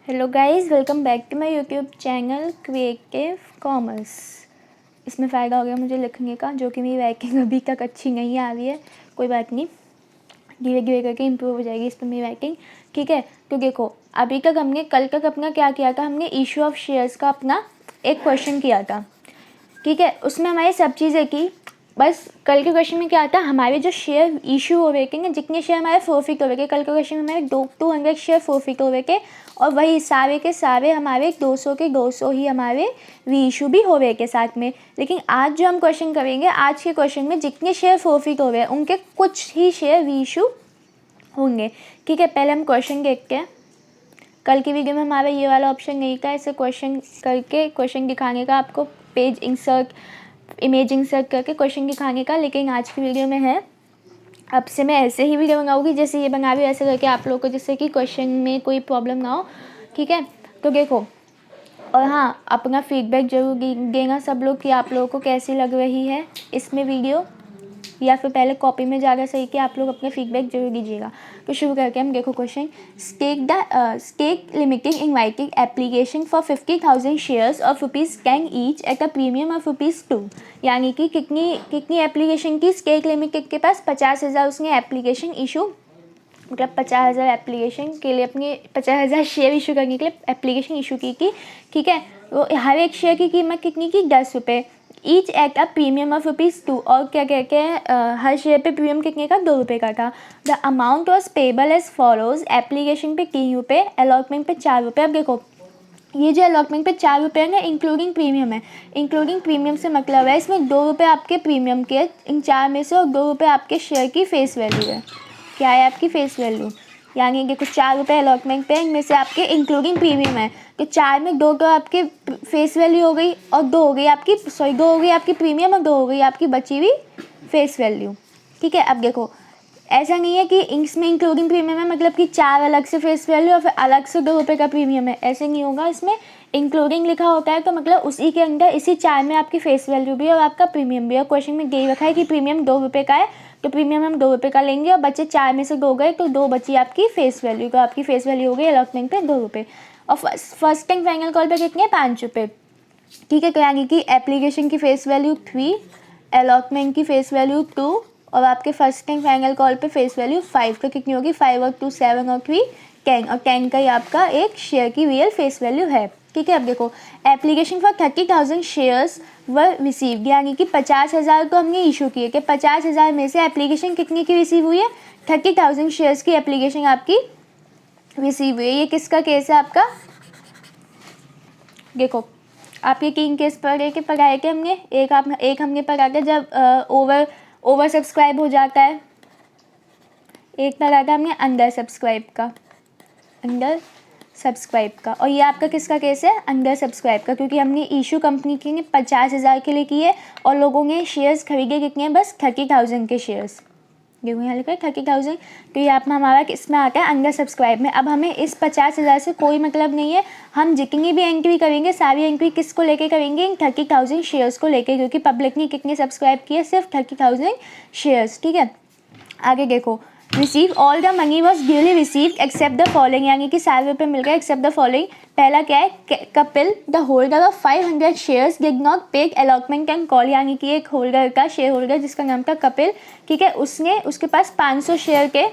Hello guys, welcome back to my YouTube channel creative commerce. इसमें फ़ायदा हो गया मुझे लिखने का, जो कि मेरी राइटिंग अभी तक अच्छी नहीं आ रही है। कोई बात नहीं, धीरे धीरे करके इम्प्रूव हो जाएगी इस पर मेरी राइटिंग। ठीक है, तो देखो अभी तक हमने कल तक अपना क्या किया था, हमने इशू ऑफ शेयर्स का अपना एक क्वेश्चन किया था। ठीक है, उसमें हमारी सब चीज़ें की। बस कल के क्वेश्चन में क्या था, हमारे जो शेयर इशू हो रहे थे, जितने शेयर हमारे फोरफिट हो रहे थे, कल के क्वेश्चन में हमारे 200 शेयर फोरफिट हो रहे थे, और वही सारे के सारे हमारे 200 के 200 ही हमारे री इशू भी हो रहे थे साथ में। लेकिन आज जो हम क्वेश्चन करेंगे, आज के क्वेश्चन में जितने शेयर फोरफिट हो रहे हैं उनके कुछ ही शेयर री इशू होंगे। ठीक है, पहले हम क्वेश्चन देखते हैं। कल की वीडियो में हमारा ये वाला ऑप्शन नहीं था, ऐसे क्वेश्चन करके क्वेश्चन दिखाने का, आपको पेज इंसर्ट इमेज इंसर्ट करके क्वेश्चन दिखाने का। लेकिन आज की वीडियो में है, अब से मैं ऐसे ही वीडियो बनाऊंगी जैसे ये बना रही हूँ, ऐसे करके आप लोगों को, जिससे कि क्वेश्चन में कोई प्रॉब्लम ना हो। ठीक है, तो देखो, और हाँ, अपना फीडबैक जरूर देना सब लोग कि आप लोगों को कैसी लग रही है इसमें वीडियो, या फिर पहले कॉपी में जाकर सही कि आप लोग अपने फीडबैक जरूर दीजिएगा। तो शुरू करके हम देखो question. Stake limiting inviting application for 50,000 shares of ₹10 each at a premium of ₹2। यानी कि कितनी एप्लीकेशन की स्टेक लिमिटेड के पास 50,000 उसने एप्लीकेशन इशू, मतलब 50,000 एप्लीकेशन के लिए, अपनी 50,000 शेयर इशू करने के लिए एप्लीकेशन इशू की थी। ठीक है, वो हर एक शेयर की कीमत कितनी की, 10 रुपये। Each at a premium of ₹2, और क्या कहते हैं, हर शेयर पे प्रीमियम कितने का, 2 रुपये का था। The amount was payable as follows. Application पे 3 रुपये, अलॉटमेंट पे 4 रुपये। अब देखो, ये जो अलॉटमेंट पे 4 रुपये है ना, इंक्लूडिंग प्रीमियम है। इंक्लूडिंग प्रीमियम से मतलब है इसमें 2 रुपये आपके प्रीमियम के, इन 4 में से, और 2 रुपये आपके शेयर की फेस वैल्यू है। क्या है आपकी फेस वैल्यू, यानी कि कुछ 4 रुपये अलॉटमेंट पे, इनमें से आपके इंक्लूडिंग प्रीमियम है, तो 4 में 2 तो आपके फेस वैल्यू हो गई, और 2 हो गई आपकी, 2 हो गई आपकी प्रीमियम, और 2 हो गई आपकी बची हुई फेस वैल्यू। ठीक है, अब देखो, ऐसा नहीं है कि इसमें इंक्लूडिंग प्रीमियम है मतलब कि 4 अलग से फेस वैल्यू और फिर अलग से 2 रुपये का प्रीमियम है, ऐसे नहीं होगा। इसमें इंक्लूडिंग लिखा होता है, तो मतलब उसी के अंदर, इसी 4 में आपकी फेस वैल्यू भी है और आपका प्रीमियम भी है। क्वेश्चन में यही रखा है कि प्रीमियम 2 रुपये का है, तो प्रीमियम हम 2 रुपये का लेंगे, और बच्चे 4 में से 2 गए, तो 2 बची आपकी फेस वैल्यू। तो आपकी फेस वैल्यू हो गई अलॉटमेंट पे 2 रुपये, और फर्स्ट एंड फाइनल कॉल पे कितने, 5 रुपये। ठीक है, तो यानी कि एप्लीकेशन की फेस वैल्यू 3, अलॉटमेंट की फेस वैल्यू 2, और आपके फर्स्ट एंड फाइनल कॉल पे फेस वैल्यू 5। तो कितनी होगी, 5 और 2 7 और 3 10, और 10 का ही आपका एक शेयर की रियल फेस वैल्यू है। ठीक है, अब देखो, application for 30,000 shares were received, यानी कि 50,000 को हमने इशू किए, कि 50,000 में से एप्लीकेशन कितनी की रिसीव हुई है, 30,000 शेयर्स की एप्लीकेशन आपकी रिसीव हुई है। ये किसका केस है आपका, देखो, आपके 3 केस पढ़ाए थे हमने। एक हमने पढ़ा था जब ओवर सब्सक्राइब हो जाता है, एक पढ़ा था हमने अंडर सब्सक्राइब का, और ये आपका किसका केस है, अंडर सब्सक्राइब का, क्योंकि हमने इशू कंपनी की 50,000 के लिए की है, और लोगों ने शेयर्स खरीदे कितने हैं, बस 30,000 के शेयर्स। देखो यहाँ लिखा है 30,000, तो ये आप में हमारा किसमें आता है, अंडर सब्सक्राइब में। अब हमें इस 50,000 से कोई मतलब नहीं है, हम जितनी भी एंट्री करेंगे सारी एंट्री किसको लेके करेंगे, इन 30,000 शेयर्स को लेके, क्योंकि पब्लिक ने कितने सब्सक्राइब किए, सिर्फ 30,000 शेयर्स। ठीक है, आगे देखो, receive all the money was duly received accept the following, यानी कि सारे रुपये मिल गए एक्सेप्ट द फॉलोइंग। पहला क्या है, Kapil the holder of 500 shares did not पे अलॉटमेंट एंड कॉल, यानी कि एक होल्डर का, शेयर होल्डर जिसका नाम था कपिल, ठीक है, उसके पास 500 शेयर के,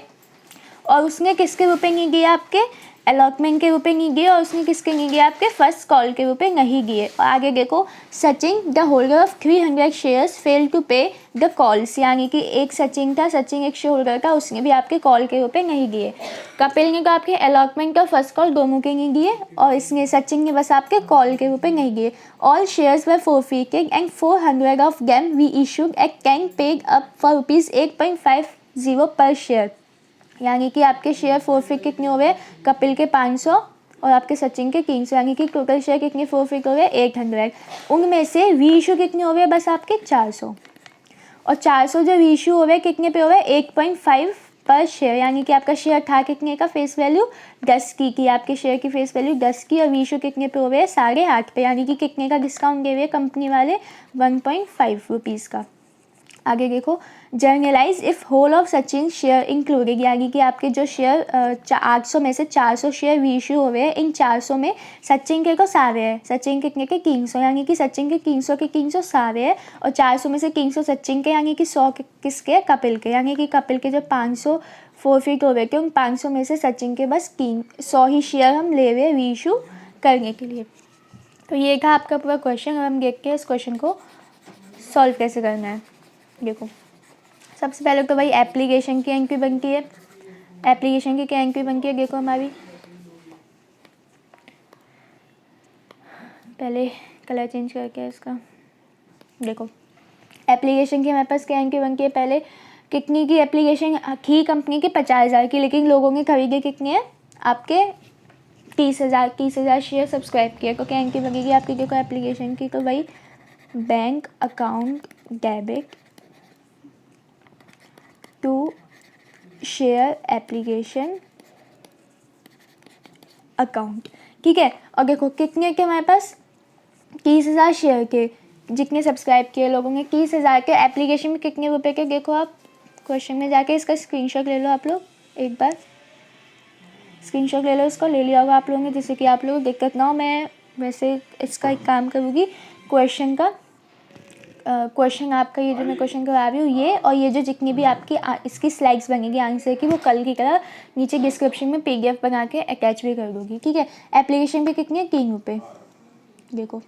और उसने किसके रुपए नहीं दिए, आपके अलॉटमेंट के रुपए नहीं दिए, और उसने किसके नहीं दिए, आपके फर्स्ट कॉल के रुपए नहीं दिए। और आगे देखो, Sachin the holder of 300 shares fail to pay the calls, यानी कि एक सचिन था, सचिन एक शेयर होल्डर था, उसने भी आपके कॉल के रुपए नहीं दिए। कपिल ने तो आपके अलॉटमेंट और फर्स्ट कॉल दोनों के नहीं दिए, और इसने, सचिन ने बस आपके कॉल के रुपए नहीं दिए। All shares were forfeited and 400 of them we issued at 10 paid up for ₹8.50 per share, यानी कि आपके शेयर फोरफिट कितने हो गए, कपिल के 500 और आपके सचिन के 300, यानी कि टोटल शेयर कितने फोरफिट हो गए, 800। उनमें से री इशू कितने हो गए, बस आपके 400, और 400 जो री इशू हो गए कितने पे हो गए, 8.5 पर शेयर, यानी कि आपका शेयर था कितने का, फेस वैल्यू 10 की आपके शेयर की फेस वैल्यू 10 की, और री इशू कितने पे हो गए, 8.5 पे, यानी कि कितने का डिस्काउंट दे हुए कंपनी वाले, 1.5 रुपीज़ का। आगे देखो, journalise if whole of Sachin share included, यानी कि आपके जो शेयर 800 में से 400 शेयर रीइश्यू हो रहे हैं, इन 400 में सचिन के को सारे हैं, सचिन कितने के 300, यानी कि सचिन के 300 सारे हैं, और 400 में से 300 सचिन के, यानी कि 100 किसके, कपिल के, यानी कि कपिल के जो 500 फोरफिट हो रहे थे, उन 500 में से सचिन के बस 100 ही शेयर हम ले रहे हैं रीइश्यू करने के लिए। तो ये था आपका पूरा क्वेश्चन। अब हम देखते हैं इस क्वेश्चन को सॉल्व कैसे करना है। देखो, सबसे पहले तो भाई एप्लीकेशन की एंट्री बनती है। एप्लीकेशन की क्या एंट्री बनती है, देखो हमारी, पहले कलर चेंज करके इसका, देखो एप्लीकेशन की हमारे पास क्या एंट्री बनती है, पहले कितनी की एप्लीकेशन की, कंपनी की 50,000 की, लेकिन लोगों ने खरीदे कितने हैं, आपके 30,000 शेयर सब्सक्राइब किए, तो क्या एंट्री बनेगी आपकी, देखो एप्लीकेशन की, तो भाई bank account debit to share application account, ठीक है। और देखो कितने के हमारे पास, 30,000 शेयर के, जितने सब्सक्राइब किए लोगों ने, 30,000 के एप्लीकेशन में कितने रुपए के, देखो आप क्वेश्चन में जाके इसका स्क्रीनशॉट ले लो आप लोग, एक बार स्क्रीनशॉट ले लो, इसको ले लिया होगा आप लोगों ने, जिससे कि आप लोगों को दिक्कत ना हो। मैं वैसे इसका एक काम करूँगी, क्वेश्चन का क्वेश्चन आपका ये जो मैं क्वेश्चन करवा रही हूँ ये, और ये जो जितनी भी आपकी इसकी स्लाइड्स बनेगी आंसर की, वो कल की तरह नीचे डिस्क्रिप्शन में PDF बना के अटैच भी कर दूँगी, ठीक है। एप्लीकेशन पे कितनी है, 3 रुपये, देखो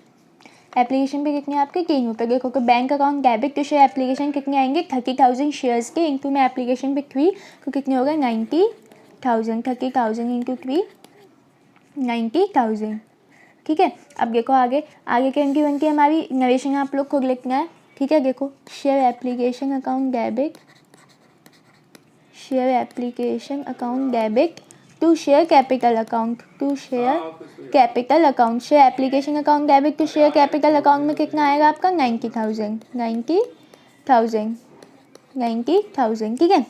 एप्लीकेशन पे कितने आपके 3 रुपये, देखो कि bank account debit to share application कितने आएंगे, 30,000 शेयर्स के, इंटू में एप्लीकेशन पे 3, तो कितने हो गए 90,000, 30,000 इंटू 3 90,000, ठीक है। अब देखो आगे क्या इनकी बनती है हमारी, नरेशन आप लोग को लिखना है, ठीक है। देखो share application account debit, share application account debit to share capital account, to share capital account, share application account debit to share capital account में कितना आएगा आपका 90,000, 90,000, ठीक है।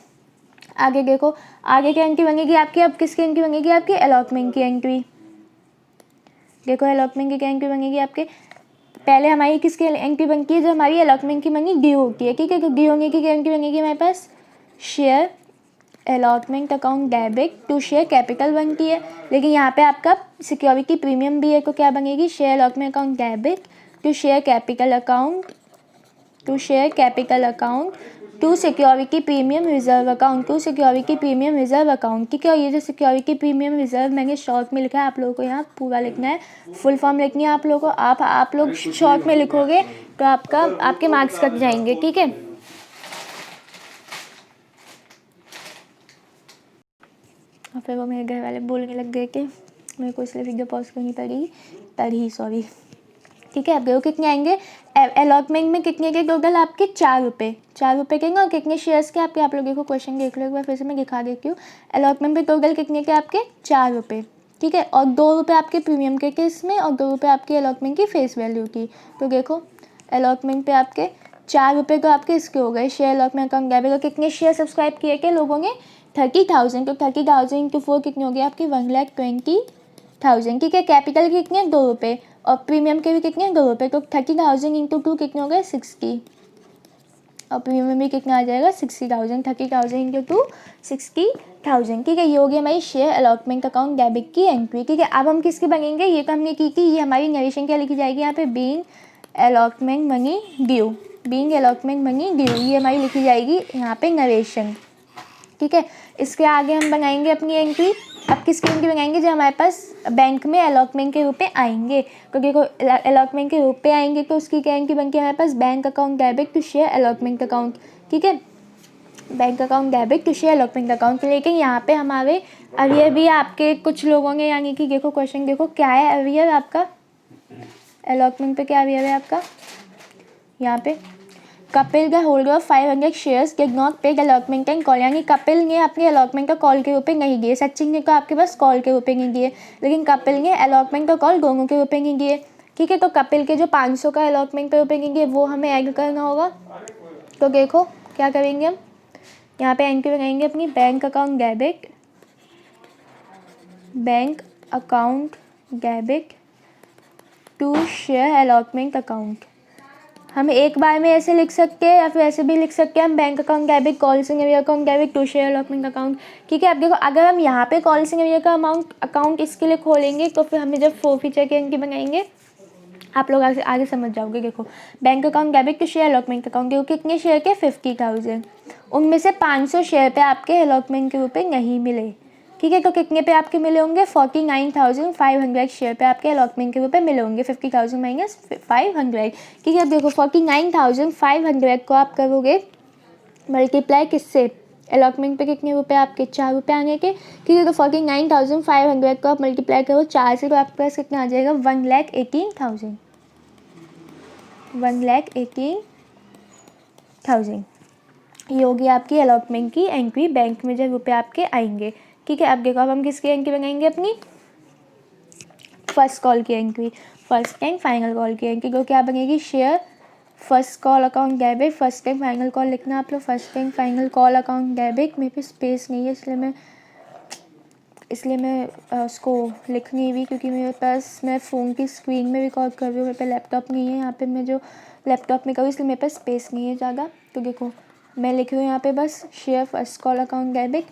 आगे देखो, आगे क्या एंट्री बनेगी आपकी, अब किसकी एंट्री बनेगी आपकी, अलॉटमेंट की एंट्री, देखो अलॉटमेंट की क्या एंट्री बनेगी आपके, पहले हमारी किसकी एंट्री बनती है, जो हमारी अलॉटमेंट की मनी ड्यू होती है, ठीक है। तो ड्यू होने की क्या एंट्री बनेगी हमारे पास, share allotment account debit to share capital बनती है, लेकिन यहाँ पे आपका सिक्योरिटी प्रीमियम भी है, तो क्या बनेगी, share allotment account debit to share capital account, to share capital account to security premium reserve account, to security premium reserve account, ठीक है। और ये जो सिक्योरिटी प्रीमियम रिजर्व मैंने शॉर्ट में लिखा है, आप लोगों को यहाँ पूरा लिखना है, फुल फॉर्म लिखनी है आप लोगों को, आप लोग शॉर्ट में लिखोगे तो आपके मार्क्स कट जाएंगे, ठीक है। और फिर वो मेरे घर वाले बोलने लग गए कि मेरे को इसलिए वीडियो पॉज करनी पड़ी, सॉरी, ठीक है। अब देखो कितने आएंगे, अलॉटमेंट में कितने के टोटल आपके 4 रुपये, 4 रुपये के, और कितने शेयर्स के आपके, आप लोग देखो क्वेश्चन देख लो एक बार फिर से मैं दिखा देती हूँ। अलॉटमेंट पे टोटल कितने के आपके 4 रुपये, ठीक है, और 2 रुपये आपके प्रीमियम के इसमें, और 2 रुपये आपकी अलॉटमेंट की फेस वैल्यू की। तो देखो अलॉटमेंट पे आपके 4 रुपये तो आपके इसके हो गए, शेयर अलॉटमेंट अकाउंट डेबिट, और कितने शेयर सब्सक्राइब किए के लोगों ने 30,000, तो 30,000 इंटू 4 कितने हो गए आपकी 1,20,000, ठीक है। कैपिटल के कितने 2 रुपये, और प्रीमियम के भी कितने 2 रुपये, तो 30,000 इंटू 2 कितने हो गए 60, और प्रीमियम भी कितना आ जाएगा 60,000, 30,000 इंटू 2 60,000, ठीक है। ये हो गई हमारी शेयर अलॉटमेंट अकाउंट डेबिट की एंट्री, ठीक है। अब हम किसकी बनेंगे, ये तो हमने की थी, ये हमारी नरेशन क्या लिखी जाएगी यहाँ पे, being allotment money due, being allotment money due, ये हमारी लिखी जाएगी यहाँ पे नरेशन, ठीक है। इसके आगे हम बनाएंगे अपनी एंट्री, अब किसकी एंट्री बनाएंगे, जो हमारे पास बैंक में अलॉटमेंट के रूप में आएंगे, क्योंकि अलॉटमेंट के रूप में आएंगे तो उसकी क्या एंट्री बनती है हमारे पास, bank account debit to share allotment account, ठीक है, bank account debit to share allotment account. लेकिन यहाँ पे हमारे अरियर भी आपके कुछ लोगों ने, यानी कि देखो क्वेश्चन देखो क्या है अरियर आपका, अलॉटमेंट पे क्या अरियर है आपका, यहाँ पे Kapil the holder of 500 shares did not पे अलॉटमेंट एंड कॉल, यानी कपिल ने अपने अलॉटमेंट का कॉल के रूप में नहीं दिए, सचिन ने तो आपके पास कॉल के रूप में नहीं दिए, लेकिन कपिल ने अलॉटमेंट का कॉल दोनों के रूप में नहीं दिए, ठीक है। तो कपिल के जो 500 का अलॉटमेंट के रूप में नहीं दिए वो हमें ऐड करना होगा, तो देखो क्या करेंगे हम, यहाँ पे एंट्री लगाएंगे अपनी bank account debit, bank account debit to share allotment account, हम एक बार में ऐसे लिख सकते हैं या फिर ऐसे भी लिख सकते हैं हम bank account debit call in arrear account debit to share allotment account. ठीक है, अब देखो अगर हम यहाँ पे कॉल सिंगेवियर का अकाउंट इसके लिए खोलेंगे तो फिर हमें जब फोरफीचर की एंट्री बनाएंगे आप लोग आगे समझ जाओगे। देखो bank account debit to share allotment account, देखो कितने शेयर के 50,000, उनमें से 500 शेयर पे आपके अलॉटमेंट के रुपए नहीं मिले। ठीक है, तो कितने पे आपके मिले होंगे 49,500 शेयर पे आपके अलॉटमेंट के रुपए मिले होंगे, 50,000 माइनस 500। ठीक है, अब देखो 49,500 को आप करोगे मल्टीप्लाई किससे, अलॉटमेंट पे कितने रुपए आपके 4 रुपये आने के। ठीक है, तो 49,500 को आप मल्टीप्लाई करो 4 से तो आपके पास कितना आ जाएगा 1,18,000, 1,18,000। ये होगी आपकी अलॉटमेंट की एंट्री बैंक में जब रुपए आपके आएंगे। ठीक है, अब देखो अब हम किसकी एंट्री बनाएंगे, अपनी फर्स्ट कॉल की entry, first and final call की एंट्री। तो क्या बनेगी, share first call account debit, first and final call लिखना आप लोग, first and final call account debit. मेरे पे स्पेस नहीं है इसलिए मैं उसको लिख नहीं हुई, क्योंकि मेरे पास मैं फ़ोन की स्क्रीन में रिकॉर्ड कर रही हूँ, मेरे पे लैपटॉप नहीं है। यहाँ पे मैं जो लैपटॉप में करूँ इसलिए मेरे पास स्पेस नहीं है ज़्यादा। तो देखो मैं लिख रही हूँ यहाँ पे बस share first call account debit,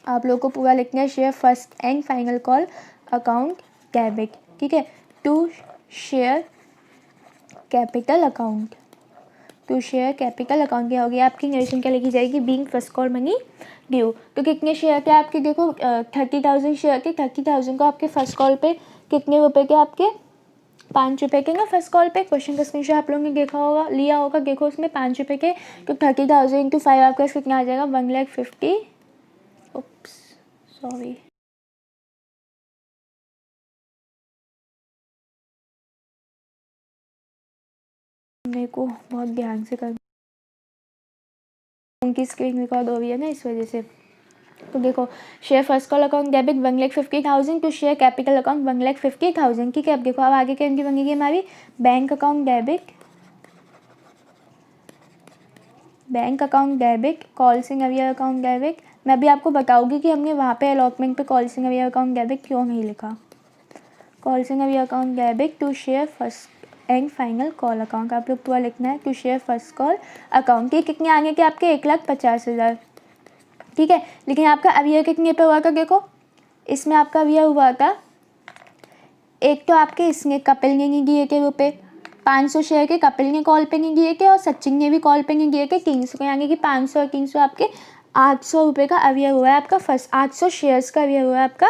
आप लोगों को पूरा लिखना है share first and final call account debit. ठीक है, to share capital account, to share capital account क्या होगी आपकी नरेशन क्या लिखी जाएगी, being first call money due. तो कितने शेयर के आपके, देखो 30,000 शेयर के, 30,000 को आपके फर्स्ट कॉल पे कितने रुपए के आपके 5 रुपये के ना फर्स्ट कॉल पे। क्वेश्चन का स्क्रीनशॉट आप लोगों ने देखा होगा, लिया होगा, देखो उसमें 5 रुपये के, तो 30,000 इंटू 5 आपका कितना आ जाएगा 1,50,000। उप्स सॉरी, मेरे को बहुत ध्यान से कर, उनकी स्क्रीन रिकॉर्ड हो रही है ना इस वजह से। तो देखो share first call account debit 1,50,000 to share capital account 1,50,000। ठीक है, अब देखो अब आगे क्या एंट्री बनेगी हमारी, bank account debit call in arrear account debit. मैं भी आपको बताऊंगी कि हमने वहाँ पे अलॉटमेंट पे कॉल सिंगेवियर अकाउंट डेबिट क्यों नहीं लिखा। Call in arrear account debit to share first and final call account, आप लोग पूरा लिखना है to share first call account. ये कितने आगे के आपके 1,50,000। ठीक है, लेकिन आपका अभी कितने पे हुआ था, देखो इसमें आपका अभी हुआ था, एक तो आपके इसने कपिल ने नहीं दिए थे रुपये 500 शेयर के, कपिल ने कॉल पे नहीं दिए थे और सचिन ने भी कॉल पे नहीं दिए थे 300 के, यानी कि 500 और 300 आपके 800 रुपये का अवियर हुआ है आपका फर्स्ट, 800 शेयर्स का अवियर हुआ है आपका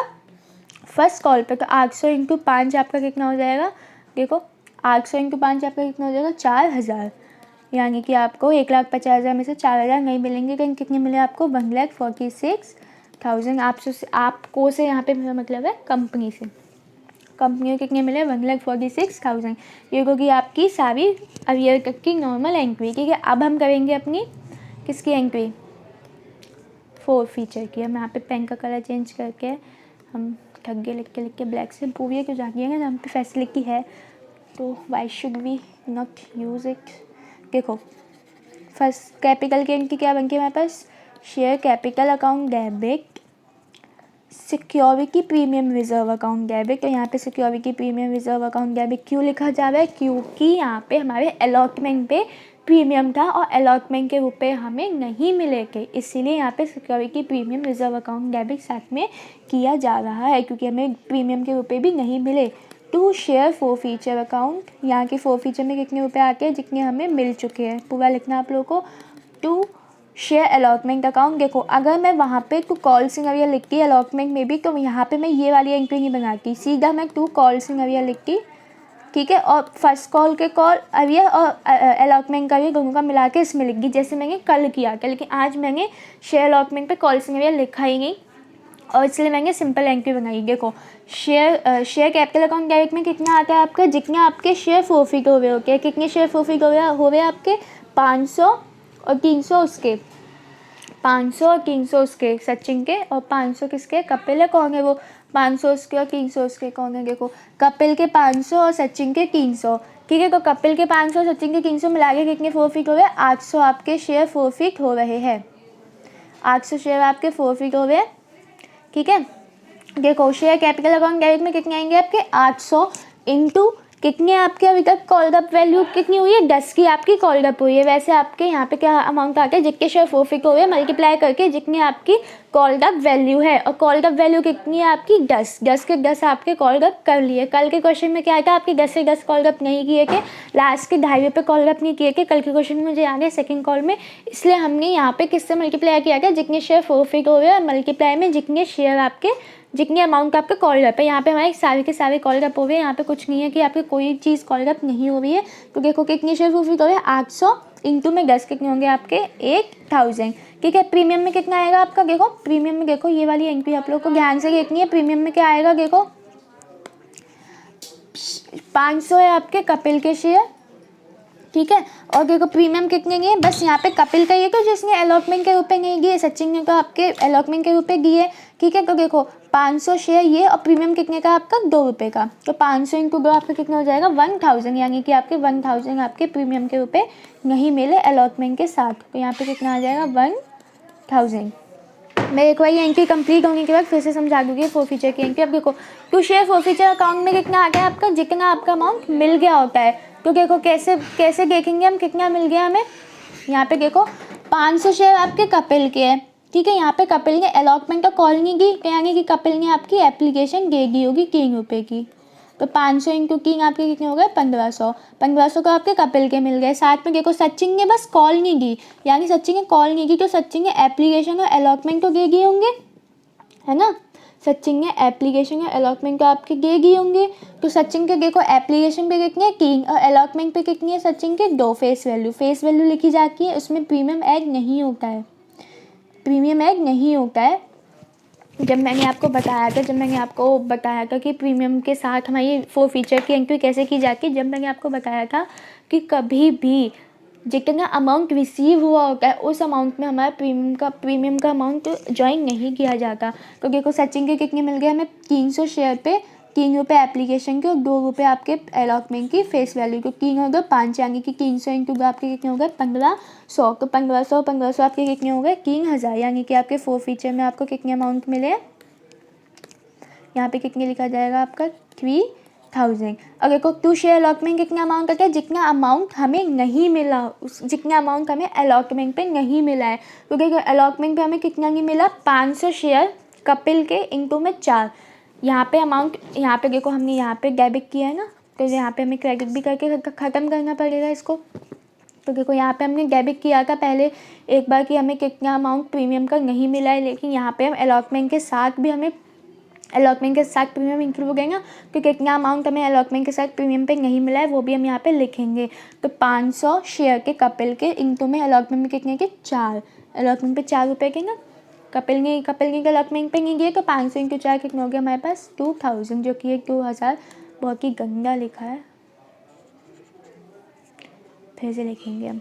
फर्स्ट कॉल पे। तो 800 इंटू 5 आपका कितना हो जाएगा, देखो 800 इंटू 5 आपका कितना हो जाएगा 4,000, यानी कि आपको 1,50,000 में से 4,000 नहीं मिलेंगे, कहीं कितने मिले आपको 1,46,000। आपको से यहाँ पे मेरा मतलब है कंपनी से, कंपनी को कितने मिले 1,46,000। ये होगी आपकी सारी अवियर तक की नॉर्मल एंट्री। ठीक है, अब हम करेंगे अपनी किसकी एंट्री, फोरफीचर की। हम यहाँ पे पेन का कलर चेंज करके हम ठग्गे लिख के ब्लैक से पूरी क्यों जानिएगा, जहाँ पे फैसिलिटी है तो why should we not use it. देखो फर्स्ट कैपिटल की एंट्री क्या बनती है हमारे पास, share capital account debit security premium reserve account debit. तो यहाँ पे security premium reserve account debit क्यों लिखा जा रहा है, क्योंकि यहाँ पे हमारे अलॉटमेंट पे प्रीमियम था और अलॉटमेंट के रुपए हमें नहीं मिले थे, इसीलिए यहाँ पे security premium reserve account debit साथ में किया जा रहा है, क्योंकि हमें प्रीमियम के रुपए भी नहीं मिले। टू शेयर फोरफीचर अकाउंट, यहाँ के फोरफीचर में कितने रुपए आते हैं जितने हमें मिल चुके हैं, पूरा लिखना आप लोगों को। टू शेयर अलॉटमेंट अकाउंट, देखो अगर मैं वहाँ पे टू कॉल सिंगेवियर लिखती अलॉटमेंट में भी तो यहाँ पे मैं ये वाली एंट्री नहीं बनाती, सीधा मैं टू कॉल सिंगेवियर लिखती। ठीक है, और फर्स्ट कॉल के कॉल अवियर और अलॉटमेंट का भी दोनों का मिला के इसमें लिख दी, जैसे मैंने कल किया था। लेकिन आज मैंने शेयर अलॉटमेंट पे कॉल सिंगेवियर लिखा ही नहीं और इसलिए मैंने सिंपल एंट्री बनाई। देखो शेयर कैपिटल अकाउंट डेबिट में कितना आता है आपका, जितने आपके शेयर फोरफीट हो गए होते हैं, कितने शेयर फोरफीट हो गए आपके 500 और 300 उसके, 500 और 300 उसके सचिन के, और 500 किसके कपिल है, कौन है वो 500 उसके और 300 उसके कौन है, देखो कपिल के 500 और सचिन के 300। ठीक है, तो कपिल के 500 और सचिन के 300 मिला के कितने फोरफीट हो गए, 800 आपके शेयर फोरफीट हो रहे हैं, 800 शेयर आपके फोरफीट हो गए। ठीक है, देखो शेयर कैपिटल अकाउंट डेबिट में कितने आएंगे आपके 800 इंटू कितनी आपके अभी तक कॉल्ड अप वैल्यू कितनी हुई है, 10 की आपकी कॉल्ड अप हुई है। वैसे आपके यहाँ पे क्या अमाउंट आता है, जितने शेयर फोरफिट हुए मल्टीप्लाई करके जितनी आपकी कॉल्ड अप वैल्यू है, और कॉल्ड अप वैल्यू कितनी है आपकी 10, 10 के 10 आपके कॉल्ड अप कर लिए। कल के क्वेश्चन में क्या था, आपके 10 से 10 कॉल्ड अप नहीं किए थे, लास्ट के 2.5 पे कॉल्ड अप नहीं किए थे। कल के क्वेश्चन में मुझे याद है सेकंड कॉल में, इसलिए हमने यहाँ पे किससे मल्टीप्लाई किया था, जितने शेयर फोरफिट हुए और मल्टीप्लाई में जितने शेयर आपके, जितनी अमाउंट आपके कॉल्ड अप है। यहाँ पे हमारे सारे के सारे कॉल्ड अप हो गए। यहाँ पे कुछ नहीं है कि आपके कोई चीज़ कॉल्ड अप नहीं हो रही है। तो देखो कितनी शेयर फोरफिट हो गए, 800 इंटू में 10 कितने होंगे आपके 1000। ठीक है, प्रीमियम में कितना आएगा आपका, देखो प्रीमियम में देखो ये वाली एंट्री आप लोग को ध्यान से देखनी है। प्रीमियम में क्या आएगा, देखो 500 है आपके कपिल के शेयर। ठीक है, और देखो प्रीमियम कितने दिए, बस यहाँ पे कपिल का ये तो जिसने अलॉटमेंट के रूप में नहीं दिए, सचिन ने तो आपके अलॉटमेंट के रूप में दिए। ठीक है, तो देखो 500 शेयर ये, और प्रीमियम कितने का आपका 2 रुपये का, तो 500 इंटू 2 आपका कितना हो जाएगा 1000, यानी कि आपके 1000 आपके प्रीमियम के रूप में नहीं मिले अलॉटमेंट के साथ। तो यहाँ पे कितना आ जाएगा 1000। मैं एक बार ये एंट्री कंप्लीट होने के बाद फिर से समझा दूँगी फोरफीचर की एंट्री। अब देखो टू शेयर फोरफीचर अकाउंट में कितना आ गया आपका, जितना आपका अमाउंट मिल गया होता है। तो देखो कैसे देखेंगे हम कितना मिल गया हमें। यहाँ पे देखो 500 शेयर आपके कपिल के हैं। ठीक है, यहाँ पे कपिल ने अलॉटमेंट का कॉल नहीं की, तो यानी कि कपिल ने आपकी एप्लीकेशन दे दी होगी 3 रुपये की। तो 500 इंटू 3 आपके कितने हो गए 1500। 1500 को आपके कपिल के मिल गए। साथ में देखो सचिन ने बस कॉल नहीं की, यानी सचिन ने कॉल नहीं की तो सचिन ने एप्लीकेशन और अलॉटमेंट तो दे दिए होंगे, है ना। सचिन ने एप्लीकेशन और अलॉटमेंट तो आपके दे दिए होंगे। तो सचिन के देखो एप्लीकेशन पे कितने 3 और अलॉटमेंट पे कितनी है सचिन के 2। फेस वैल्यू लिखी जाती है, उसमें प्रीमियम ऐड नहीं होता है, प्रीमियम ऐड नहीं होता है। जब मैंने आपको बताया था कि प्रीमियम के साथ हमारी फोरफीचर की एंट्री कैसे की जाती है, जब मैंने आपको बताया था कि कभी भी जितना अमाउंट रिसीव हुआ होता है उस अमाउंट में हमारा प्रीमियम का अमाउंट ज्वाइन नहीं किया जाता। तो देखो सचिन के कितने मिल गए हमें 300 शेयर पे 3 रुपये एप्लीकेशन के और 2 रुपये आपके अलॉटमेंट की फेस वैल्यू के। 3 हो गए 5, यानी कि 300 इंटू आपके कितने हो गए 1500। तो 1500 आपके कितने हो गए 3000, यानी कि आपके फोरफीचर में आपको कितने अमाउंट मिले, यहाँ पे कितने लिखा जाएगा आपका 3000। और देखो टू शेयर अलॉटमेंट कितना अमाउंट आता है, जितना अमाउंट हमें नहीं मिला, जितना अमाउंट हमें अलॉटमेंट पे नहीं मिला है। तो देखो अलॉटमेंट पे हमें कितना नहीं मिला 500 शेयर कपिल के इंटू में 4। यहाँ पे अमाउंट, यहाँ पे देखो हमने यहाँ पे डेबिट किया है ना, तो यहाँ पे हमें क्रेडिट भी करके ख़त्म करना पड़ेगा इसको। तो देखो यहाँ पे हमने डेबिट किया था पहले एक बार कि हमें कितना अमाउंट प्रीमियम का नहीं मिला है, लेकिन यहाँ पे हम अलॉटमेंट के साथ भी हमें अलॉटमेंट के साथ प्रीमियम इंक्लूड हो गएगा, तो कितना अमाउंट हमें अलॉटमेंट के साथ प्रीमियम पे नहीं मिला है वो भी हम यहाँ पे लिखेंगे। तो 500 शेयर के कपिल के इंटू में अलॉटमेंट में कितने के 4, अलॉटमेंट पे 4 रुपये के ना, कपिल ने अलॉटमेंट पे नहीं दिए, तो 500 इंटू 4 कितना हो गया हमारे पास 2000, जो कि 2000 बहुत ही गंदा लिखा है, फिर से लिखेंगे हम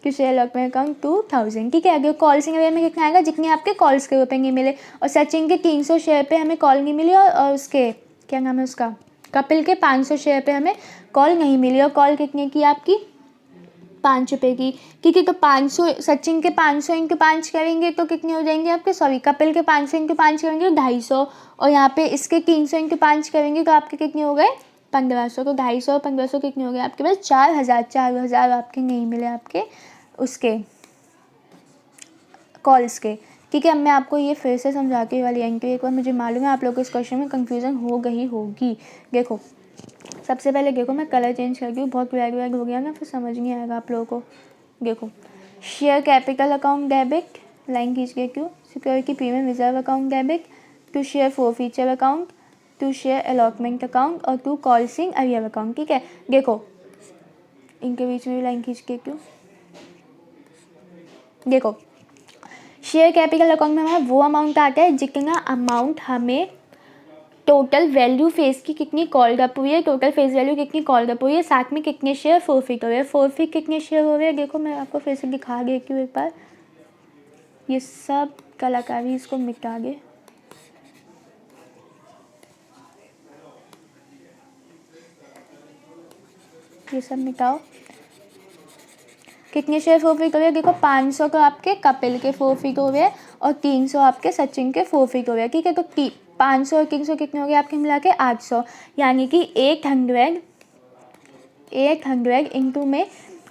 कि शेयर अलॉटमेंट अकाउंट 2000। ठीक है, अगर कॉल्स में कितना आएगा, जितने आपके कॉल्स के रुपये नहीं मिले। और सचिन के 300 शेयर पे हमें कॉल नहीं मिली, और उसके क्या नाम है उसका कपिल के 500 शेयर पे हमें कॉल नहीं मिली, और कॉल कितने की आपकी 5 रुपये की। ठीक है, तो 500 सचिन के 500 इंटू 5 करेंगे तो कितने हो जाएंगे आपके, सॉरी कपिल के 500 इंटू 5 करेंगे तो 250, और यहाँ पे इसके 300 इंटू 5 करेंगे तो आपके कितने हो गए 1500। तो 250 और 1500 कितने हो गए आपके पास 4000 आपके नहीं मिले आपके उसके कॉल्स के। ठीक है, अब मैं आपको ये फिर से समझाती हूँ वाली एंट्री एक बार, मुझे मालूम है आप लोगों को इस क्वेश्चन में कन्फ्यूज़न हो गई होगी। देखो सबसे पहले देखो मैं कलर चेंज करती हूँ, बहुत ब्लैक हो गया ना, फिर समझ नहीं आएगा आप लोगों को। देखो share capital account debit, line खींच के क्यों, security premium reserve account debit, to share forfeiture account, to share allotment account और टू कॉल्सिंग अरियर अकाउंट। ठीक है, देखो इनके बीच में भी लाइन खींच के क्यों, देखो शेयर कैपिटल अकाउंट में हमारा वो अमाउंट आता है जितना अमाउंट हमें टोटल वैल्यू फेस की कितनी कॉल्ड अप हुई है, टोटल फेस वैल्यू कितनी कॉल्ड अप हुई है, साथ में कितने शेयर फोरफिट हो रहे हैं। फोरफिट कितने शेयर हो रहे हैं, देखो मैं आपको फिर से दिखा देती हूँ एक बार, ये सब कलाकारी इसको मिटा दे, ये सब मिटाओ। कितने शेयर फोरफिट हो रहे हैं, देखो 500 तो आपके कपिल के फोरफिट हो रहे हैं और 300 आपके सचिन के फोरफिट हो रहे हैं। ठीक है, तो 500 और 300 कितने हो गए आपके मिला के 800, यानी कि 800 इंटू में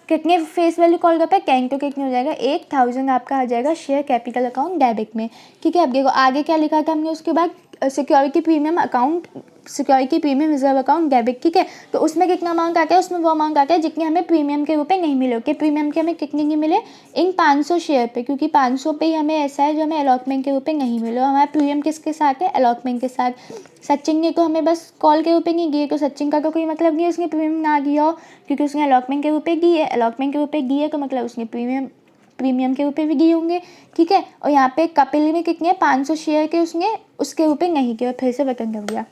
कितने फेस वैल्यू कॉल कर पाए 10, तो कितने हो जाएगा 8000 आपका आ जाएगा शेयर कैपिटल अकाउंट डेबिट में। ठीक है, अब देखो आगे क्या लिखा था हमने उसके बाद, security premium account, security premium reserve account debit. ठीक है, तो उसमें कितना अमाउंट आता है, उसमें वो अमाउंट आता है जितने हमें प्रीमियम के रूप में नहीं मिले। ओके, प्रीमियम के हमें कितने नहीं मिले इन 500 शेयर पे, क्योंकि 500 पे ही हमें ऐसा है जो हमें अलॉटमेंट के रूप में नहीं मिले। हमारा प्रीमियम किसके साथ है, अलॉटमेंट के साथ। सचिन ने तो हमें बस कॉल के रूप में नहीं दिए, तो सचिन का तो कोई मतलब नहीं है उसने प्रीमियम ना दिया हो, क्योंकि उसने अलॉटमेंट के रूप में दी है। अलॉटमेंट के रूप में दी है तो मतलब उसने प्रीमियम के रूप में भी दिए होंगे। ठीक है, और यहाँ पे कपिल में कितने 500 शेयर के उसने उसके रूप में नहीं किया, फिर से बटन दब गया।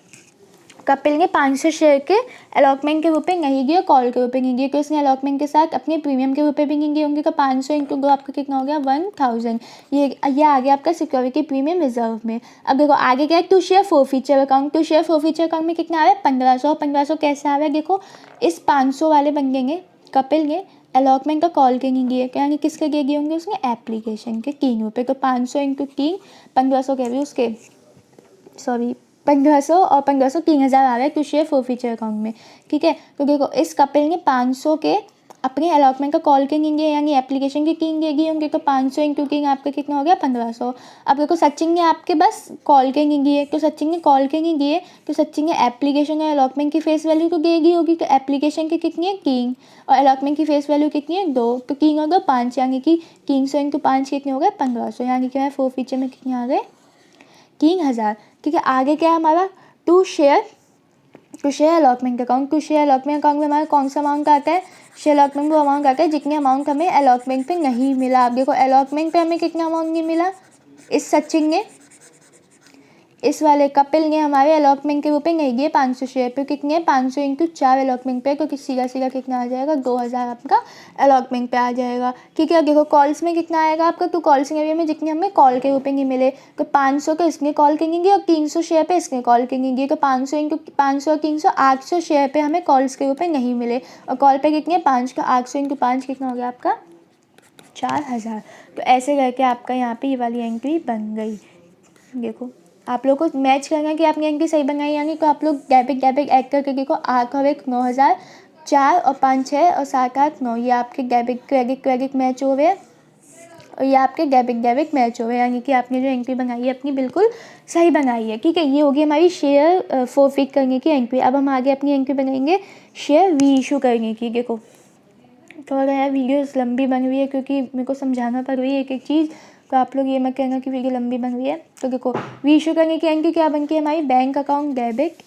कपिल ने 500 शेयर के अलॉटमेंट के रूप में नहीं दिए, कॉल के रूप में नहीं दिए, क्योंकि उसने अलॉटमेंट के साथ अपने प्रीमियम के रूप में भी नहीं दिए होंगे। तो 500 इंटू 2 आपका कितना हो गया 1000। ये आ गया आपका सिक्योरिटी प्रीमियम रिजर्व में। अब देखो आगे क्या है, to share forfeiture account. To share forfeiture account में कितना आ रहा है 1500। 1500 कैसे आ रहा है, देखो इस 500 वाले बंदे ने, कपिल ने अलॉटमेंट का कॉल के नहीं दिए, यानी किसके दिए होंगे उसने एप्लीकेशन के 3 रुपये। तो 500 इंटू 3 1500 कह रही उसके, सॉरी 1500 और 1500 3000 आ रहा है टू शेयर फॉरफीचर अकाउंट में। ठीक है, तो देखो इस कपिल ने 500 के अपने अलॉटमेंट का कॉल के नहीं दिए, यानी एप्लीकेशन की किंग देगी होंगे, तो 500 इंटू किंग आपका कितना हो गया 1500। अब देखो सचिन ने आपके बस कॉल के नहीं दिए, तो सचिन ने कॉल के नहीं दिए तो सचिन ने एप्लीकेशन और अलॉटमेंट की फेस वैल्यू तो देगी होगी, तो एप्लीकेशन की कितनी है किंग और अलॉटमेंट की फेस वैल्यू कितनी है 2, तो किंग होगा 5, यानी कि 300 इंटू 5 कितने हो गए 1500, यानी कि हमारे फॉरफीचर में कितने आ गए 3000। ठीक है, आगे क्या है हमारा to share allotment account. To share allotment account में हमारा कौन सा अमाउंट आता है, शेयर अलॉटमेंट में वो अमाउंट आता है जितने अमाउंट हमें अलॉटमेंट पे नहीं मिला। आप देखो अलॉटमेंट पे हमें कितना अमाउंट नहीं मिला, इस सचिन ने, इस वाले कपिल ने हमारे अलॉटमेंट के रूप में नहीं दिए 500 शेयर पे, कितने 500 इंटू 4 अलॉटमेंट पे, तो सीधा सीधा कितना आ जाएगा 2000 आपका अलॉटमेंट पे आ जाएगा। ठीक है, देखो कॉल्स में कितना आएगा आपका, तो कॉल्स एरिया में जितने हमें कॉल के रूप में नहीं मिले, तो 500 का इसने कॉल करेंगे और 300 शेयर पे इसने कॉल करेंगे, तो 500 इंटू 500 और 300 800 शेयर पे हमें कॉल्स के रूप में नहीं मिले, और कॉल पे कितने 5 का 800 इंटू 5 कितना हो गया आपका 4000। तो ऐसे करके आपका यहाँ पे ये वाली एंट्री बन गई। देखो आप लोग को मैच करना है कि आपने एंट्री सही बनाई, यानी तो आप लोग डेबिट ऐड करके देखो 8 और 1 9000, 4 और 5 6 और 7 8 9, ये आपके डेबिट क्रेडिट मैच हो गए और ये आपके डेबिट मैच हो गए, यानी कि आपने जो एंट्री बनाई है अपनी बिल्कुल सही बनाई है। ठीक है, ये होगी हमारी शेयर फॉरफिट करने की एंट्री। अब हम आगे अपनी एंट्री बनाएंगे शेयर री इशू करने की। देखो थोड़ा यार वीडियोस लंबी बन रही है क्योंकि मेरे को समझाना पड़ रही है एक एक चीज़, तो आप लोग ये मत कहना कि वीडियो लंबी बन रही है। तो देखो री इशू करने की एंट्री क्या बनती है हमारी, बैंक अकाउंट डेबिट।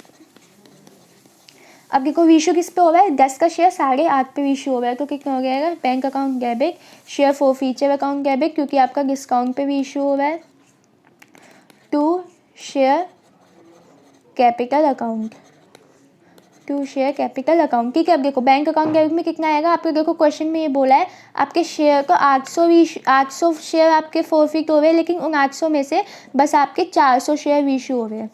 अब देखो री इशू किस पे हो रहा है, 10 का शेयर 8.5 पे री इशू हो रहा है, तो कितना हो गया bank account debit share forfeiture account debit, क्योंकि आपका डिस्काउंट पे री इशू हो रहा है, to share capital account, to share capital account. ठीक है, अब देखो बैंक अकाउंट डेबिट में कितना आएगा आपको, देखो क्वेश्चन में ये बोला है आपके शेयर को 800 शेयर आपके फॉरफिट हो रहे हैं, लेकिन उन 800 में से बस आपके 400 शेयर रीइशू हो रहे हैं।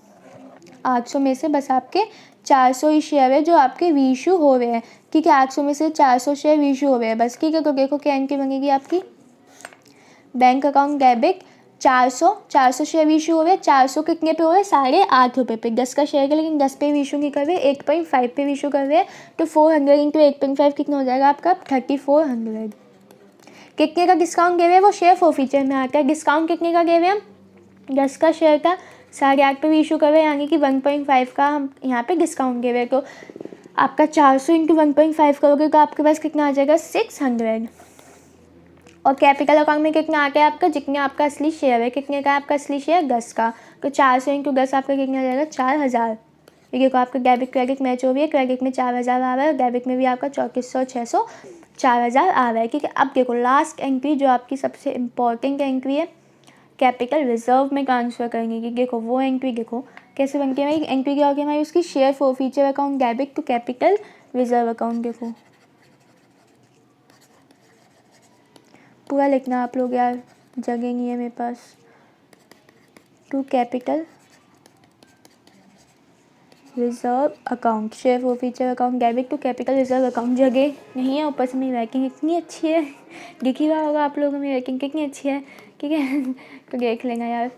800 में से बस आपके 400 ही शेयर है जो आपके रीइशू हो रहे हैं। ठीक है, 800 में से 400 शेयर रीइशू हो रहे हैं बस। ठीक है, तो देखो क्या एंट्री बनेगी आपकी, bank account debit 400 share issue हो गए, 400 कितने पे हो गए 8.5 रुपये पे, 10 का शेयर का, लेकिन 10 पे भी इशू नहीं कर रहे, 8.5 पे भी इशू कर रहे हैं, तो 400 इंटू 8.5 कितना हो जाएगा आपका 3400। कितने का डिस्काउंट दे रहे हैं वो शेयर फॉरफीचर में आता है। डिस्काउंट कितने का दे रहे हैं हम, 10 का शेयर था 8.5 पे भी इशू कर रहे हैं, यानी कि 1.5 का हम यहाँ पे डिस्काउंट दे रहे हैं। तो आपका 400 इंटू 1.5 करोगे तो आपके पास कितना आ जाएगा 600। और कैपिटल अकाउंट में कितना आता है आपका, जितने आपका असली शेयर है, कितने का है आपका असली शेयर 10 का, तो 400 इंटू 10 आपका कितना आ जाएगा 4000। देखिए आपका डेबिट क्रेडिट मैच हो रही है, क्रेडिट में 4000 आ रहा है और डेबिट में भी आपका 3400 600 4000 आ रहा है। ठीक है, अब देखो लास्ट एंट्री जो आपकी सबसे इम्पॉर्टेंट एंट्री है कैपिटल रिजर्व में ट्रांसफ़र करने की। देखो वो एंट्री देखो कैसे बनती है हमारी एंट्री, क्या होगी हमारी उसकी share forfeiture account debit to capital reserve account. देखो पूरा लिखना आप लोग यार, जगह नहीं है मेरे पास। To capital reserve account share forfeiture account debit to capital reserve account, जगह नहीं है। ऊपर से मेरी रैंकिंग इतनी अच्छी है, दिख ही रहा होगा आप लोगों को मेरी रैंकिंग कितनी अच्छी है। ठीक है तो देख लेना यार।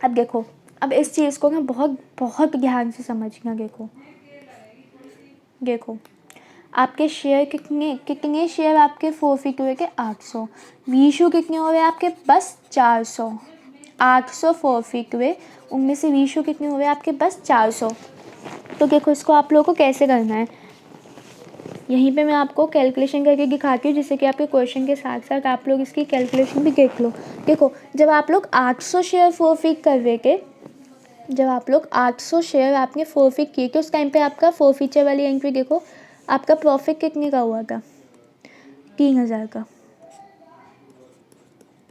अब देखो अब इस चीज़ को ना बहुत बहुत ध्यान से समझना। देखो आपके शेयर कितने शेयर आपके फोरफिट हुए के 800। वीशू कितने हो गए आपके? बस 400। 800 फोरफिट हुए, उनमें से वीशू कितने हुए आपके? बस 400। तो देखो इसको आप लोगों को कैसे करना है, यहीं पे मैं आपको कैलकुलेशन करके दिखाती हूँ, जिससे कि आपके क्वेश्चन के साथ साथ आप लोग इसकी कैलकुलेशन भी देख लो। देखो जब आप लोग 800 शेयर फोरफिट कर रहे थे, जब आप लोग 800 शेयर आपने फोरफिट किए थे, उस टाइम पे आपका फोरफिचर वाली एंट्री देखो, आपका प्रॉफिट कितने का हुआ था? 3000 का।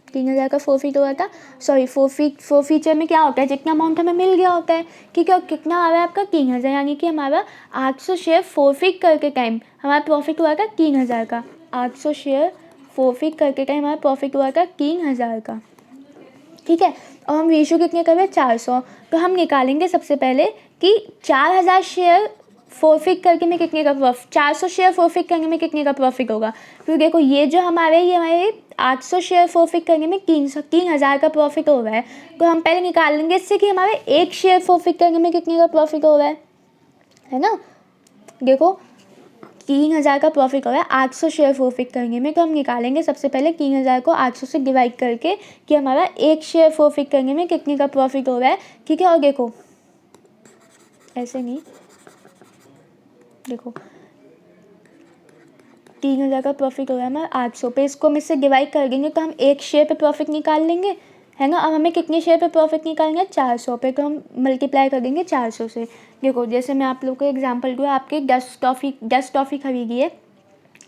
3000 का फोरफिट हुआ था। सॉरी, फोरफिचर में क्या होता है, जितना अमाउंट हमें मिल गया होता है, ठीक है। और कितना आ रहा है आपका? 3000, यानी कि हमारा 800 शेयर फोरफिट करके टाइम हमारा प्रॉफिट हुआ था 3000 का। 800 शेयर फोरफिट करके टाइम हमारा प्रॉफिट हुआ था 3000 का, ठीक है। और हम रेशियो कितने कर रहे हैं? 400। तो हम निकालेंगे सबसे पहले कि 4000 शेयर फोरफिट करके में कितने का प्रॉफिट, 400 शेयर फोरफिट करने में कितने का प्रॉफिट होगा। फिर देखो ये जो हमारे 800 शेयर फोरफिट करने में 3000 का प्रॉफिट हो रहा है। तो हम पहले निकाल लेंगे इससे कि हमारे एक शेयर फोरफिट करने में कितने का प्रॉफिट हो रहा है ना। देखो 3000 का प्रॉफिट हो रहा है 800 शेयर फोरफिट करने में, तो हम निकालेंगे सबसे पहले 3000 को 800 से डिवाइड करके कि हमारा एक शेयर फोरफिट करने में कितने का प्रॉफिट हो रहा है, ठीक है। और देखो ऐसे नहीं, देखो 3000 का प्रॉफिट हो रहा है हमारा 800 पे, इसको हम इससे डिवाइड कर देंगे तो हम एक शेयर पे प्रॉफिट निकाल लेंगे, है ना। अब हमें कितने शेयर पे प्रॉफिट निकालना है? 400 पे, तो हम मल्टीप्लाई कर देंगे 400 से। देखो जैसे मैं आप लोग को एग्जांपल दूँ, आपके 10 टॉफ़ी खरीदी है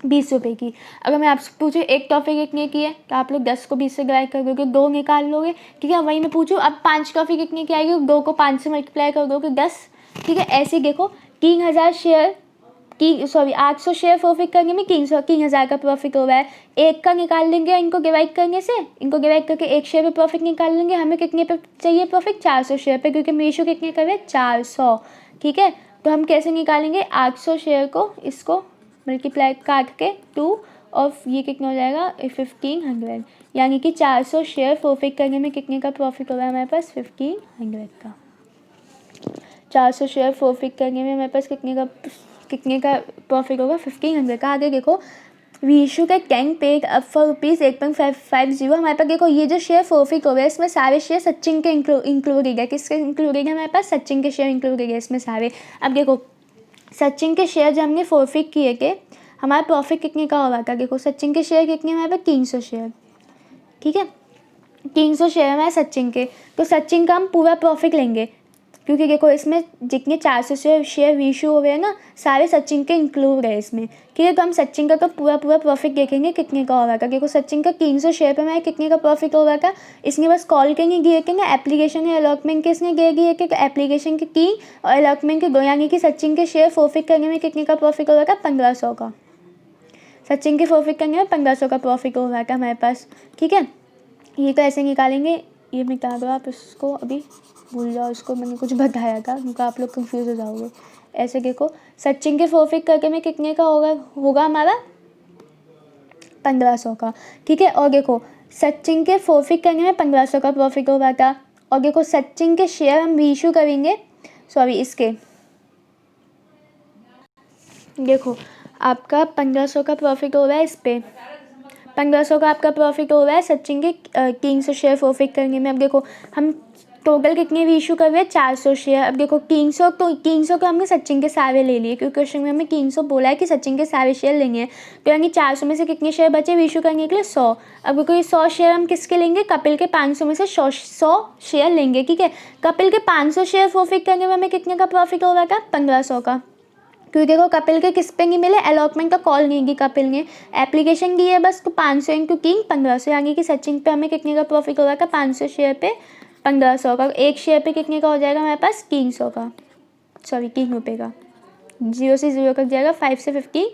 20 रुपये की। अगर मैं आपसे पूछूँ एक टॉफ़ी कितने की है, तो आप लोग 10 को 20 से डिवाइड कर दोगे, 2 निकाल लोगे, ठीक है। वही मैं पूछूँ अब 5 टॉफ़ी कितने की आएगी, 2 को 5 से मल्टीप्लाई कर दोगे 10, ठीक है। ऐसे ही देखो 3000 शेयर की 800 शेयर प्रॉफिट करने में 3000 का प्रॉफिट हो रहा है। एक का निकाल लेंगे इनको डिवाइड करने से, इनको डिवाइड करके एक शेयर पे प्रॉफिट निकाल लेंगे। हमें कितने पे चाहिए प्रॉफिट? 400 शेयर पे, क्योंकि रेशियो कितने कर रहे हैं? 400, ठीक है। तो हम कैसे निकालेंगे? 800 शेयर को इसको मल्टीप्लाई काट के 2, और ये कितना हो जाएगा? 1500, यानी कि 400 शेयर प्रॉफिट करने में कितने का प्रॉफिट हो रहा है हमारे पास? 1500 का। 400 शेयर प्रॉफिट करने में हमारे पास कितने का प्रॉफिट होगा? 1500 का। आगे देखो वी इशू का 10 पेड अप फॉर ₹8.50। हमारे पास देखो ये जो शेयर प्रॉफिट हो गया है, इसमें सारे शेयर सचिन के इंक्लूडेड है। किसके इंक्लूडेड है? हमारे पास सचिन के शेयर इंक्लूडेड है इसमें सारे। अब देखो सचिन के शेयर जो हमने फॉरफिट किए थे, हमारा प्रॉफिट कितने का हो रहा था? देखो सचिन के शेयर कितने हमारे पास? 300 शेयर, ठीक है। 300 शेयर हमारे सचिन के, तो सचिन का हम पूरा प्रॉफिट लेंगे, क्योंकि देखो इसमें जितने 400 शेयर रीशू हो गए हैं ना, सारे सचिन के इंक्लूड है इसमें, ठीक है। तो हम सचिन का तो पूरा प्रॉफिट देखेंगे कितने का हो रहा था। देखो सचिन का 300 शेयर पे हमारे कितने का प्रॉफिट हो रहा था, इसने बस कॉल के नहीं दिए थे, एप्लीकेशन या अलॉटमेंट के इसने दे दिए थे, एप्लीकेशन के 3 और अलॉटमेंट के 2, यानी कि सचिन के शेयर प्रॉफिट करने में कितने का प्रॉफिट हो रहा था? 1500 का। सचिन के प्रॉफिट करने में 1500 का प्रॉफिट हो रहा था हमारे पास, ठीक है। ये तो ऐसे निकालेंगे, ये मिटा दो आप इसको, अभी भूल जाओ इसको, मैंने कुछ बताया था क्योंकि आप लोग कंफ्यूज हो जाओगे। ऐसे देखो सचिन के प्रॉफिट करके में कितने का होगा हमारा? 1500 का, ठीक है। और देखो सचिन के प्रॉफिट करने में 1500 का प्रॉफिट हो रहा था। और देखो सचिन के शेयर हम रीइशू करेंगे, इसके देखो आपका 1500 का प्रॉफिट हो रहा है, इस पर 1500 का आपका प्रॉफिट हो रहा है सचिन के 300 शेयर प्रॉफिट करने में। अब देखो हम टोटल कितने भी इशू कर रहे हैं? 400 शेयर। अब देखो 300 को हमने सचिन के सारे ले लिए, क्योंकि क्वेश्चन में हमें 300 बोला है कि सचिन के सारे शेयर लेंगे, तो यानी 400 में से कितने शेयर बचे इशू करने के लिए? 100। अब देखो ये 100 शेयर हम किसके लेंगे? कपिल के 500 में से 100 शेयर लेंगे, ठीक है। कपिल के 500 शेयर प्रॉफिट करने में हमें कितने का प्रॉफिट हो रहा था? 1500 का। क्योंकि देखो कपिल के किस पे नहीं मिले? अलॉटमेंट का कॉल नहीं की कपिल ने, एप्लीकेशन की है बस, तो 500 इंटू 3 1500, यानी कि सचिन पे हमें कितने का प्रॉफिट हो रहा था? 500 शेयर पे 1500 का। एक शेयर पे कितने का हो जाएगा हमारे पास? 300 का, 3 रुपये का। 0 से 0 कट जाएगा, 5 से 15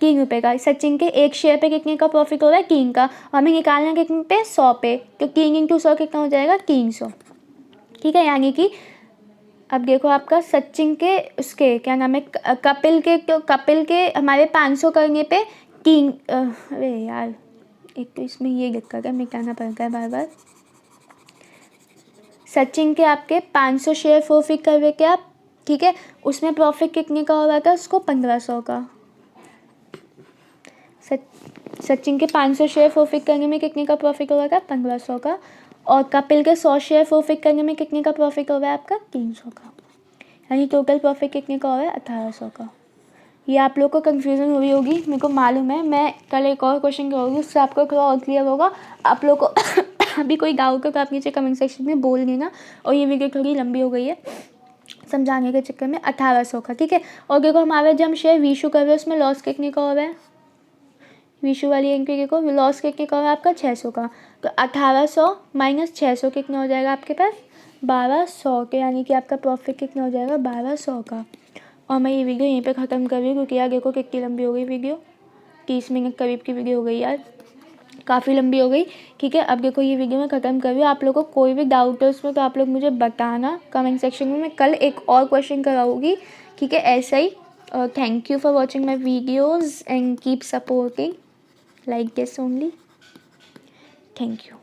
3 रुपये का। सचिन के एक शेयर पे कितने का प्रॉफिट हो रहा है? 3 का। और हमें निकालना कितने पे? 100 पे, तो 3 इंटू 100 कितना हो जाएगा? 300, ठीक है। यानी कि अब देखो आपका सचिन के उसके क्या नाम है, कपिल के हमारे 500 करने पे 3, अरे यार एक तो इसमें ये दिक्कत है, मिटाना पड़ता है बार बार। सचिन के आपके 500 शेयर फोरफिट कर हुए क्या आप, ठीक है, उसमें प्रॉफिट कितने का हो रहा था उसको 1500 का। सचिन के 500 शेयर फोरफिट करने में कितने का प्रॉफिट हो रहा था 1500 का। और कपिल के 100 शेयर फोरफिट करने में कितने का प्रॉफिट हो रहा है आपका 300 का। यानी टोटल प्रॉफिट कितने का हो रहा है 1800 का। ये आप लोग को कन्फ्यूज़न हुई होगी, मेरे को मालूम है। मैं कल एक और क्वेश्चन कराऊंगी, उससे आपको थोड़ा और क्लियर होगा। आप लोग को अभी कोई डाउट हो तो आप नीचे कमेंट सेक्शन में बोल देना। और ये वीडियो थोड़ी लंबी हो गई है समझाने के चक्कर में। 1800 का, ठीक है। और देखो हमारा जो हम शेयर विशु कर रहे हैं उसमें लॉस कितने का हो रहा है, विशु वाली एंट्री देखो, लॉस कितने का हो रहा है आपका 600 का। तो 1800 माइनस 600 कितना हो जाएगा आपके पास 1200 के, यानी कि आपका प्रॉफिट कितना हो जाएगा 1200 का। और मैं ये वीडियो यहीं पे ख़त्म कर रही हूँ क्योंकि यार देखो कितनी लंबी हो गई वीडियो, 30 मिनट करीब की वीडियो हो गई यार, काफ़ी लंबी हो गई, ठीक है। अब देखो ये वीडियो मैं ख़त्म कर रही हूँ। आप लोगों को कोई भी डाउट है उसमें तो आप लोग मुझे बताना कमेंट सेक्शन में। मैं कल एक और क्वेश्चन कराऊँगी, ठीक है, ऐसा ही। Thank you for watching my videos and keep supporting like this only. Thank you.